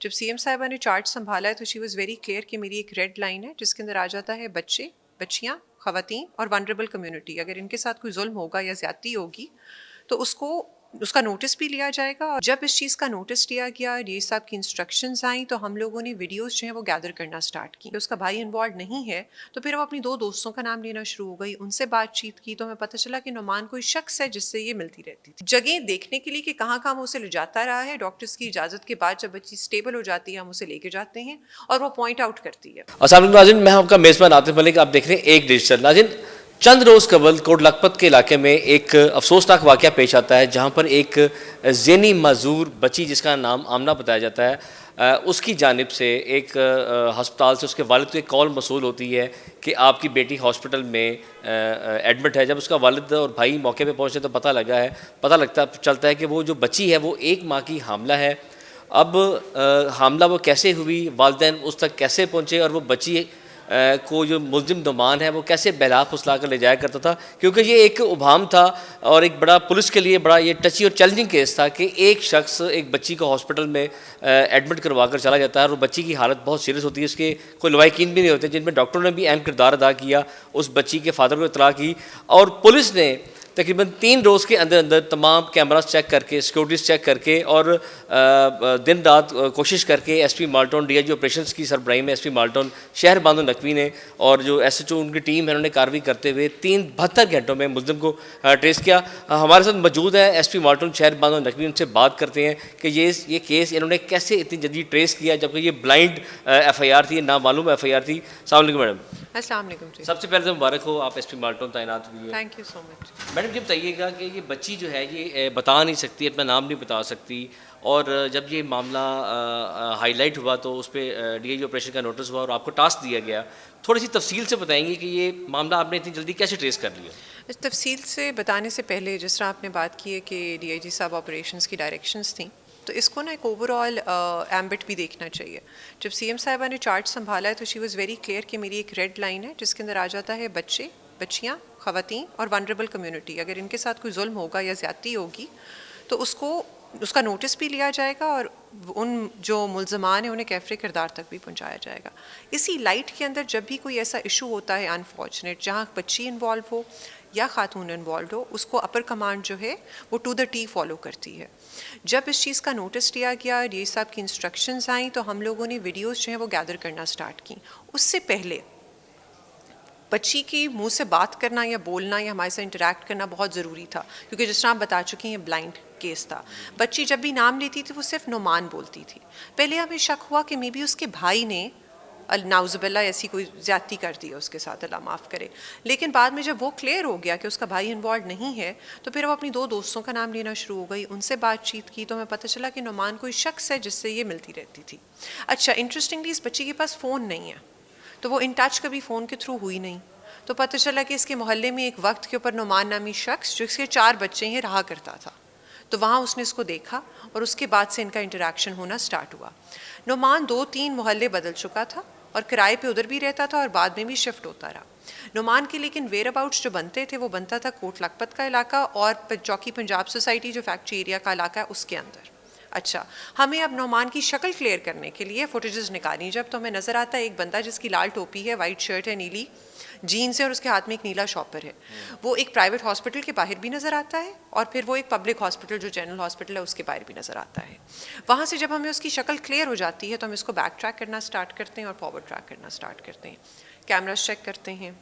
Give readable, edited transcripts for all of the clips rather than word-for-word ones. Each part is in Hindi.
जब सीएम साहिबा ने चार्ज संभाला है तो शी वाज़ वेरी क्लियर कि मेरी एक रेड लाइन है जिसके अंदर आ जाता है बच्चे, बच्चियाँ, ख़वातीन और वनरेबल कम्युनिटी। अगर इनके साथ कोई जुल्म होगा या ज़्यादती होगी तो उसको उसका नोटिस भी लिया जाएगा। और जब इस चीज़ का नोटिस लिया गया, डीएस साहब की इंस्ट्रक्शंस आई, तो हम लोगों ने वीडियोस जो हैं वो गैदर करना स्टार्ट की। उसका भाई इन्वॉल्व नहीं है तो फिर वो अपनी दो दोस्तों का नाम लेना शुरू हो गई, उनसे बातचीत की तो हमें पता चला कि नुमान कोई शख्स है जिससे ये मिलती रहती थी। जगह देखने के लिए कि कहाँ कहाँ वो उसे ले जाता रहा है, डॉक्टर्स की इजाज़त के बाद जब बच्ची स्टेबल हो जाती है हम उसे लेके जाते हैं और वो पॉइंट आउट करती है। अस्सलाम वालेकुम नाज़रीन, मैं आपका मेज़बान आतिफ मलिक। आप देख रहे हैं एक डिजिटल। नाज़रीन, चंद रोज़ कबल कोट लखपत के इलाके में एक अफसोसनाक वाक़या पेश आता है जहाँ पर एक ज़हनी माजूर बच्ची जिसका नाम आमना बताया जाता है, उसकी जानिब से एक हस्पताल से उसके वालिद को एक कॉल मसूल होती है कि आपकी बेटी हॉस्पिटल में एडमिट है। जब उसका वालिद और भाई मौके पे पहुँचते तो पता चलता है कि वो जो बच्ची है वो एक माह की हामला है। अब हामला वो कैसे हुई, वालिदैन उस तक कैसे पहुँचे और वो बच्ची को जो मुल्ज़िम नुमान है वो कैसे बहला फुसला कर ले जाया करता था, क्योंकि ये एक उबाम था और एक बड़ा पुलिस के लिए बड़ा ये टची और चैलेंजिंग केस था कि एक शख्स एक बच्ची को हॉस्पिटल में एडमिट करवा कर चला जाता है और बच्ची की हालत बहुत सीरियस होती है। इसके कोई लवाकिन भी नहीं होते, जिनमें डॉक्टरों ने भी अहम किरदार अदा किया। उस बच्ची के फादर को इतला की और पुलिस ने तकरीबन 3 रोज़ के अंदर अंदर तमाम कैमरास चेक करके, सिक्योरिटीज़ चेक करके और दिन रात कोशिश करके एसपी माल्टन, डीआईजी ऑपरेशंस की सरबराही में एसपी माल्टन, शहर बानो नकवी ने और जो एसएचओ उनकी टीम है उन्होंने कार्रवाई करते हुए 72 घंटों में मुल्ज़िम को ट्रेस किया। हमारे साथ मौजूद है एसपी माल्टन शहर बानो नकवी। उनसे बात करते हैं कि ये केस इन्होंने कैसे इतनी जल्दी ट्रेस किया, जबकि ये ब्लाइंड FIR थी, नामालूम FIR थी। अस्सलाम वालेकुम मैडम। अस्सलाम वालेकुम जी। सबसे पहले तो मुबारक हो, आप एसपी माल्टन तैनात हुई है। Thank you so much. Madam ये बताइएगा कि ये बच्ची जो है ये बता नहीं सकती, अपना नाम नहीं बता सकती, और जब ये मामला हाईलाइट हुआ तो उस पर डीआईजी ऑपरेशन का नोटिस हुआ और आपको टास्क दिया गया। थोड़ी सी तफसील से बताएंगे कि ये मामला आपने इतनी जल्दी कैसे ट्रेस कर लिया? इस तफसील से बताने से पहले जिस तरह आपने बात की है कि डीआईजी साहब ऑपरेशंस की डायरेक्शंस थी, तो इसको ना एक ओवरऑल एम्बिट भी देखना चाहिए। जब सीएम साहिबा ने चार्ज संभाला है तो शी वाज़ वेरी क्लियर कि मेरी एक रेड लाइन है जिसके अंदर आ जाता है बच्चे, बच्चियाँ, ख़वातीन और वनरेबल कम्युनिटी। अगर इनके साथ कोई जुल्म होगा या ज़्यादती होगी तो उसका नोटिस भी लिया जाएगा और उन जो मुल्ज़मान हैं उन्हें कैफ़रे किरदार तक भी पहुंचाया जाएगा। इसी लाइट के अंदर जब भी कोई ऐसा इशू होता है अनफॉर्चुनेट जहाँ बच्ची इन्वॉल्व हो या खातून इन्वॉल्व हो, उसको अपर कमांड जो है वो टू द टी फॉलो करती है। जब इस चीज़ का नोटिस लिया गया, डीएस साहब की इंस्ट्रक्शंस आई, तो हम लोगों ने वीडियोस जो हैं वो गैदर करना स्टार्ट की। उससे पहले बच्ची की मुंह से बात करना या बोलना या हमारे साथ इंटरेक्ट करना बहुत ज़रूरी था, क्योंकि जिस तरह आप बता चुकी हैं ब्लाइंड केस था। बच्ची जब भी नाम लेती थी वो सिर्फ नुमान बोलती थी। पहले हमें शक हुआ कि मे बी उसके भाई ने नाउज़ुबिल्लाह ऐसी कोई ज़्यादती कर दी है उसके साथ, अल्लाह माफ़ करे। लेकिन बाद में जब वो क्लियर हो गया कि उसका भाई इन्वॉल्व नहीं है तो फिर वो अपनी दो दोस्तों का नाम लेना शुरू हो गई, उनसे बातचीत की तो हमें पता चला कि नुमान कोई शख्स है जिससे ये मिलती रहती थी। अच्छा, इंटरेस्टिंगली इस बच्ची के पास फ़ोन नहीं है, तो वो इन टच कभी फ़ोन के थ्रू हुई नहीं। तो पता चला कि इसके मोहल्ले में एक वक्त के ऊपर नुमान नामी शख्स जो इसके 4 बच्चे हैं रहा करता था, तो वहाँ उसने इसको देखा और उसके बाद से इनका इंटरेक्शन होना स्टार्ट हुआ। नुमान 2-3 मोहल्ले बदल चुका था और किराए पे उधर भी रहता था और बाद में भी शिफ्ट होता रहा। नुमान के लेकिन वेयर अबाउट्स जो बनते थे वो बनता था कोट लखपत का इलाका और चौकी पंजाब सोसाइटी जो फैक्ट्री एरिया का इलाका है उसके अंदर। अच्छा, हमें अब नुमान की शक्ल क्लियर करने के लिए फुटेजेस निकाली जब, तो हमें नज़र आता है एक बंदा जिसकी लाल टोपी है, वाइट शर्ट है, नीली जीन्स है और उसके हाथ में एक नीला शॉपर है। वो एक प्राइवेट हॉस्पिटल के बाहर भी नज़र आता है और फिर वो एक पब्लिक हॉस्पिटल जो जनरल हॉस्पिटल है उसके बाहर भी नज़र आता है। वहाँ से जब हमें उसकी शक्ल क्लियर हो जाती है तो हम इसको बैक ट्रैक करना स्टार्ट करते हैं और फॉरवर्ड ट्रैक करना स्टार्ट करते हैं। कैमरास चेक करते हैं,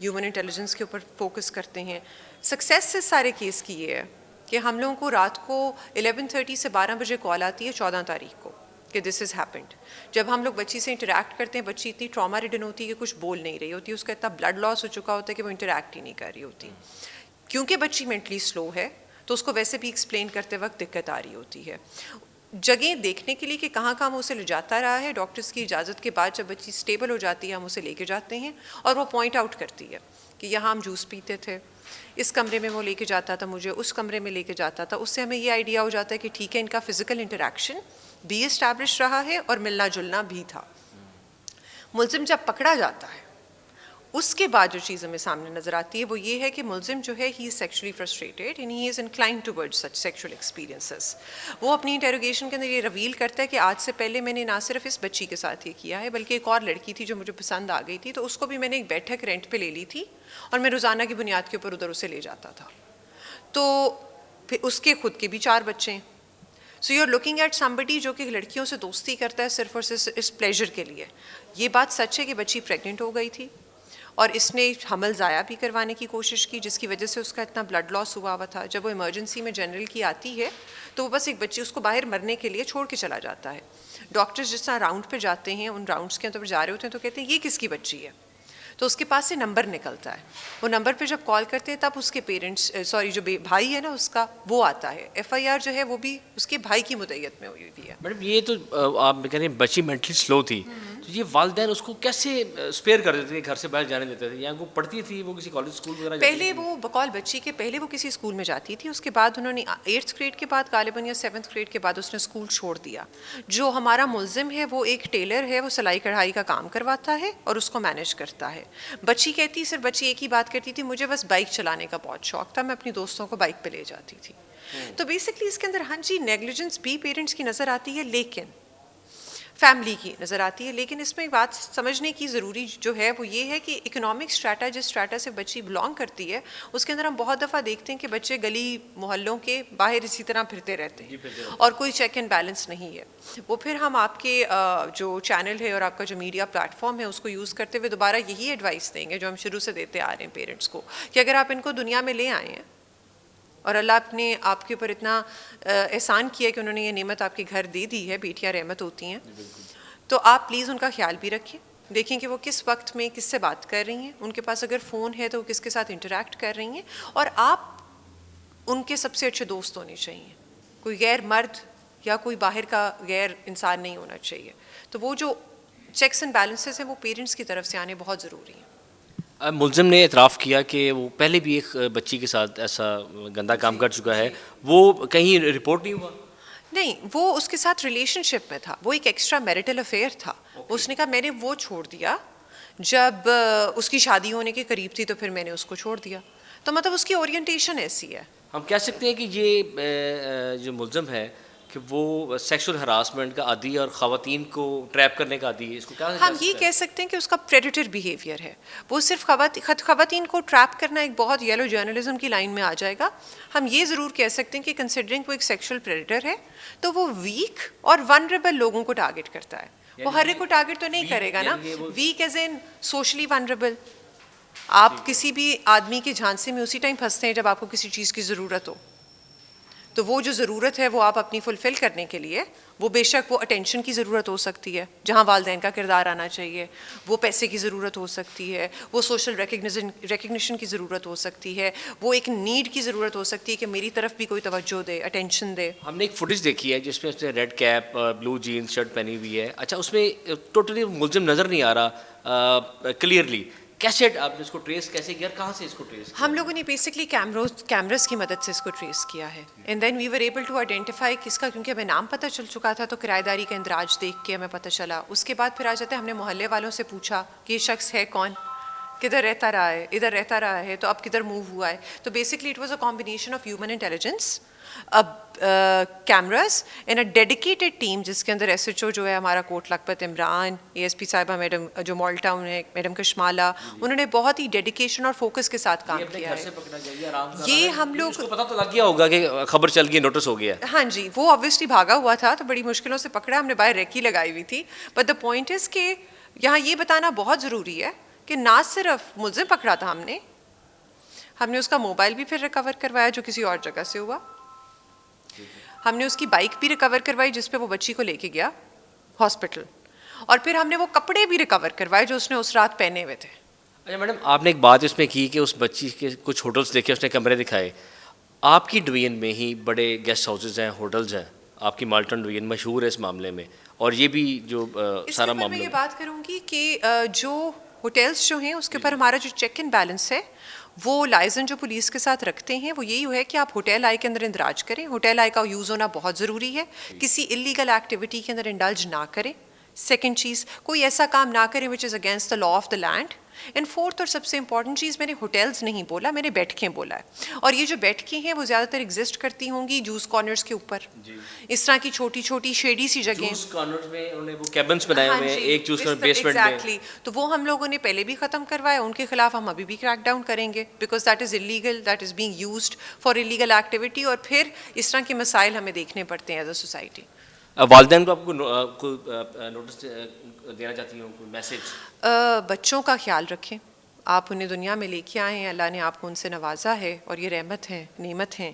ह्यूमन इंटेलिजेंस के ऊपर फोकस करते हैं। सक्सेस से सारे केस की ये है कि हम लोगों को रात को 11:30 से 12 बजे कॉल आती है 14 तारीख को कि दिस इज़ हैपेंड। जब हम लोग बच्ची से इंटरेक्ट करते हैं, बच्ची इतनी ट्रॉमा रिडन होती है कि कुछ बोल नहीं रही होती, उसका इतना ब्लड लॉस हो चुका होता है कि वो इंटरेक्ट ही नहीं कर रही होती। क्योंकि बच्ची मेंटली स्लो है तो उसको वैसे भी एक्सप्लेन करते वक्त दिक्कत आ रही होती है। जगह देखने के लिए कि कहाँ कहाँ वो उसे ले जाता रहा है, डॉक्टर्स की इजाज़त के बाद जब बच्ची स्टेबल हो जाती है हम उसे लेके जाते हैं और वो पॉइंट आउट करती है कि यहाँ हम जूस पीते थे, इस कमरे में वो लेके जाता था मुझे, उस कमरे में लेके जाता था। उससे हमें ये आइडिया हो जाता है कि ठीक है, इनका फिजिकल इंटरेक्शन भी इस्टेब्लिश रहा है और मिलना जुलना भी था। मुल्ज़िम जब पकड़ा जाता है उसके बाद जो चीज़ हमें सामने नज़र आती है वो ये है कि मुलजिम जो है he is sexually frustrated and he is inclined towards such sexual experiences. वो अपनी इंटेरोगेशन के अंदर ये रिवील करता है कि आज से पहले मैंने ना सिर्फ इस बच्ची के साथ ये किया है बल्कि एक और लड़की थी जो मुझे पसंद आ गई थी, तो उसको भी मैंने एक बैठक रेंट पे ले ली थी और मैं रोज़ाना की बुनियाद के ऊपर उधर उसे ले जाता था। तो फिर उसके खुद के भी 4 बच्चे हैं। So you are looking at somebody जो कि लड़कियों से दोस्ती करता है सिर्फ और सिर्फ इस प्लेजर के लिए। ये बात सच है कि बच्ची प्रेग्नेंट हो गई थी और इसने हमल ज़ाया भी करवाने की कोशिश की, जिसकी वजह से उसका इतना ब्लड लॉस हुआ था। जब वो इमरजेंसी में जनरल की आती है तो वो बस एक बच्ची उसको बाहर मरने के लिए छोड़ के चला जाता है। डॉक्टर्स जिस तरह राउंड पे जाते हैं, उन राउंड्स के अंदर जा रहे होते हैं तो कहते हैं ये किसकी बच्ची है, तो उसके पास से नंबर निकलता है। वो नंबर पे जब कॉल करते हैं तब उसके पेरेंट्स जो भाई है ना उसका, वो आता है। FIR जो है वो भी उसके भाई की मुद्दत में हुई हुई है। मैडम ये तो आप कह रहे हैं बच्ची मेंटली स्लो थी, तो ये वालिदैन उसको कैसे स्पेयर कर देते थे, घर से बाहर जाने देते थे, या वो पढ़ती थी, वो किसी कॉलेज स्कूल वगैरह जाती पहले थी? वो बकौल बच्ची के पहले वो किसी स्कूल में जाती थी, उसके बाद उन्होंने 8th ग्रेड के बाद गालिबन या 7th ग्रेड के बाद उसने स्कूल छोड़ दिया। जो हमारा मुलजिम है वो एक टेलर है, वो सिलाई कढ़ाई का काम करवाता है और उसको मैनेज करता है। बच्ची कहती, सिर्फ बच्ची एक ही बात करती थी, मुझे बस बाइक चलाने का बहुत शौक था, मैं अपनी दोस्तों को बाइक पे ले जाती थी। तो बेसिकली इसके अंदर हाँ जी नेग्लिजेंस भी पेरेंट्स की नज़र आती है, लेकिन फैमिली की नज़र आती है। लेकिन इसमें बात समझने की ज़रूरी जो है वो ये है कि इकोनॉमिक स्ट्रैटा जिस स्ट्रैटा से बच्ची बिलोंग करती है उसके अंदर हम बहुत दफ़ा देखते हैं कि बच्चे गली मोहल्लों के बाहर इसी तरह फिरते रहते हैं और कोई चेक एंड बैलेंस नहीं है। वो फिर हम आपके जो चैनल है और आपका जो मीडिया प्लेटफॉर्म है उसको यूज़ करते हुए दोबारा यही एडवाइस देंगे जो हम शुरू से देते आ रहे हैं पेरेंट्स को, कि अगर आप इनको दुनिया में ले आए हैं और अल्लाह ने आपके ऊपर इतना एहसान किया कि उन्होंने ये नेमत आपके घर दे दी है, बेटियां रहमत होती हैं, तो आप प्लीज़ उनका ख्याल भी रखें। देखें कि वो किस वक्त में किससे बात कर रही हैं, उनके पास अगर फ़ोन है तो वो किसके साथ इंटरेक्ट कर रही हैं, और आप उनके सबसे अच्छे दोस्त होने चाहिए। कोई गैर मर्द या कोई बाहर का गैर इंसान नहीं होना चाहिए। तो वो जो चेक्स एंड बैलेंसेस हैं वो पेरेंट्स की तरफ से आने बहुत ज़रूरी हैं। मुलजिम ने इतराफ़ किया कि वो पहले भी एक बच्ची के साथ ऐसा गंदा काम कर चुका है, वो कहीं रिपोर्ट नहीं हुआ? नहीं, वो उसके साथ रिलेशनशिप में था, वो एक एक्स्ट्रा मैरिटल अफेयर था। उसने कहा मैंने वो छोड़ दिया जब उसकी शादी होने के करीब थी, तो फिर मैंने उसको छोड़ दिया। तो मतलब उसकी ओरिएंटेशन ऐसी है। हम कह सकते हैं कि ये जो मुलजिम है कि वो सेक्सुअल हरासमेंट का आदी और ख़वातीन को ट्रैप करने का आदी है, इसको क्या हम ये कह सकते हैं कि उसका प्रेडेटर बिहेवियर है। वो सिर्फ ख़वातीन को ट्रैप करना एक बहुत येलो जर्नलिज्म की लाइन में आ जाएगा। हम ये ज़रूर कह सकते हैं कि कंसिडरिंग वो एक सेक्सुअल प्रेडेटर है तो वो वीक और वनरेबल लोगों को टारगेट करता है। वो हर एक को टारगेट तो नहीं करेगा ना, weak as in socially vulnerable. आप किसी भी आदमी के झांसे में उसी टाइम फंसते हैं जब आपको किसी चीज़ की ज़रूरत हो। तो वो जो ज़रूरत है वो आप अपनी फुलफ़िल करने के लिए, वो बेशक वो अटेंशन की ज़रूरत हो सकती है जहाँ वालिदैन का किरदार आना चाहिए, वो पैसे की ज़रूरत हो सकती है, वो सोशल रिकग्निशन की ज़रूरत हो सकती है, वो एक नीड की ज़रूरत हो सकती है कि मेरी तरफ भी कोई तवज्जो दे, अटेंशन दे। हमने एक फुटेज देखी है जिसमें उसने red cap blue jeans shirt पहनी हुई है। अच्छा, उसमें टोटली मुलजिम नज़र नहीं आ रहा क्लियरली। कैसे आपने इसको ट्रेस कैसे किया, कहाँ से इसको ट्रेस किया? हम लोगों ने बेसिकली कैमरास की मदद से इसको ट्रेस किया है and then we were able to identify किसका, क्योंकि हमें नाम पता चल चुका था तो किराएदारी का इंदराज देख के हमें पता चला। उसके बाद फिर आ जाते हैं, हमने मोहल्ले वालों से पूछा कि ये शख्स है कौन, किधर रहता रहा है, इधर रहता रहा है तो अब किधर मूव हुआ है। तो basically it was a combination of human intelligence, cameras and a dedicated team जिसके अंदर SHO जो है हमारा कोट लखपत इमरान, ASP साहिबा मैडम जो मॉल टाउन है मैडम कशमाला, उन्होंने बहुत ही डेडिकेशन और फोकस के साथ काम किया है। ये हम लोग उसको पता तो लग गया होगा कि खबर चल गई, नोटिस हो गया। हाँ जी, वो ऑब्वियसली भागा हुआ था तो बड़ी मुश्किलों से पकड़ा, हमने बाहर रेकी लगाई हुई थी। बट द पॉइंट इज़ कि यहाँ ये बताना बहुत ज़रूरी है कि ना सिर्फ मुलजिम पकड़ा था हमने उसका मोबाइल भी फिर रिकवर करवाया जो किसी और जगह से हुआ, हमने उसकी बाइक भी रिकवर करवाई जिस पे वो बच्ची को लेके गया हॉस्पिटल, और फिर हमने वो कपड़े भी रिकवर करवाए जो उसने उस रात पहने हुए थे। अच्छा मैडम, आपने एक बात इसमें की कि उस बच्ची के कुछ होटल्स देखे, उसने कमरे दिखाए। आपकी डिवीजन में ही बड़े गेस्ट हाउसेज हैं, होटल्स हैं, आपकी माल्टन डिवीजन मशहूर है इस मामले में, और ये भी जो सारा मामला मैं ये बात करूँगी कि जो होटल्स जो हैं उसके ऊपर हमारा जो चेक इन बैलेंस है वो लाइजन जो पुलिस के साथ रखते हैं वो यही है कि आप होटल आई के अंदर इंदराज करें। होटल आई का यूज़ होना बहुत ज़रूरी है, किसी इलीगल एक्टिविटी के अंदर इंडल्ज ना करें। सेकंड चीज़, कोई ऐसा काम ना करें which is against the law of the land, and fourth और सबसे इंपॉर्टेंट चीज़, मैंने होटल्स नहीं बोला, मैंने बैठकें बोला है। और ये जो बैठकें हैं वो ज़्यादातर एग्जिस्ट करती होंगी जूस कॉर्नर्स के ऊपर, इस तरह की छोटी छोटी शेडी सी जगह। जूस कॉर्नर्स में उन्होंने वो कैबिन्स बनाए हुए हैं, एक जूस कॉर्नर बेसमेंट में। एग्जैक्टली, तो वो हम लोगों ने पहले भी ख़त्म करवाया, उनके खिलाफ हम अभी भी क्रैक डाउन करेंगे, because that is illegal, that is being used for illegal activity. और फिर इस तरह के मसाइल हमें देखने पड़ते हैं एज अ सोसाइटी। वालिदैन को आपको नोटिस देना चाहती हूँ, कोई मैसेज? बच्चों का ख्याल रखें, आप उन्हें दुनिया में लेके आए हैं, अल्लाह ने आपको उनसे नवाजा है और ये रहमत है, नेमत हैं,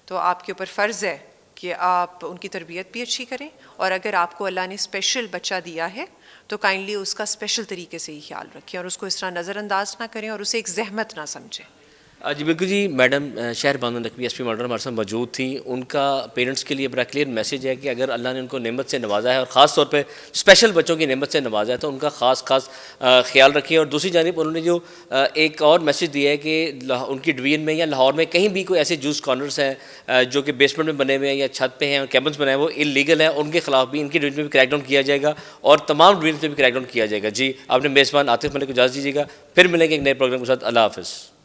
तो आपके ऊपर फ़र्ज़ है कि आप उनकी तरबियत भी अच्छी करें। और अगर आपको अल्लाह ने स्पेशल बच्चा दिया है तो काइंडली उसका स्पेशल तरीके से ही ख्याल रखें और उसको इस तरह नज़रअंदाज ना करें और उसे एक जहमत ना समझें। जी बिल्कुल जी। मैडम शहर बानो नकवी एसपी मॉडल हमारे साथ मौजूद थी। उनका पेरेंट्स के लिए बड़ा क्लियर मैसेज है कि अगर अल्लाह ने उनको नेमत से नवाजा है और ख़ास तौर पे स्पेशल बच्चों की नेमत से नवाजा है तो उनका ख़ास ख्याल रखिए। और दूसरी जानिब उन्होंने जो एक और मैसेज दिया है कि उनकी डिवीज़न में या लाहौर में कहीं भी कोई ऐसे जूस कॉर्नर्स हैं जो कि बेसमेंट में बने हुए हैं या छत पे हैं और कैबिन्स बनाए वो इलीगल हैं, उनके खिलाफ भी इनकी डिवीज़न में भी क्रैकडाउन किया जाएगा और तमाम डिवीज़न में भी क्रैकडाउन किया जाएगा। जी, आपने मेज़बान आतिफ मलिक को इजाज़त दीजिएगा, फिर मिलेंगे एक नए प्रोग्राम के साथ। अल्लाह हाफ़िज़।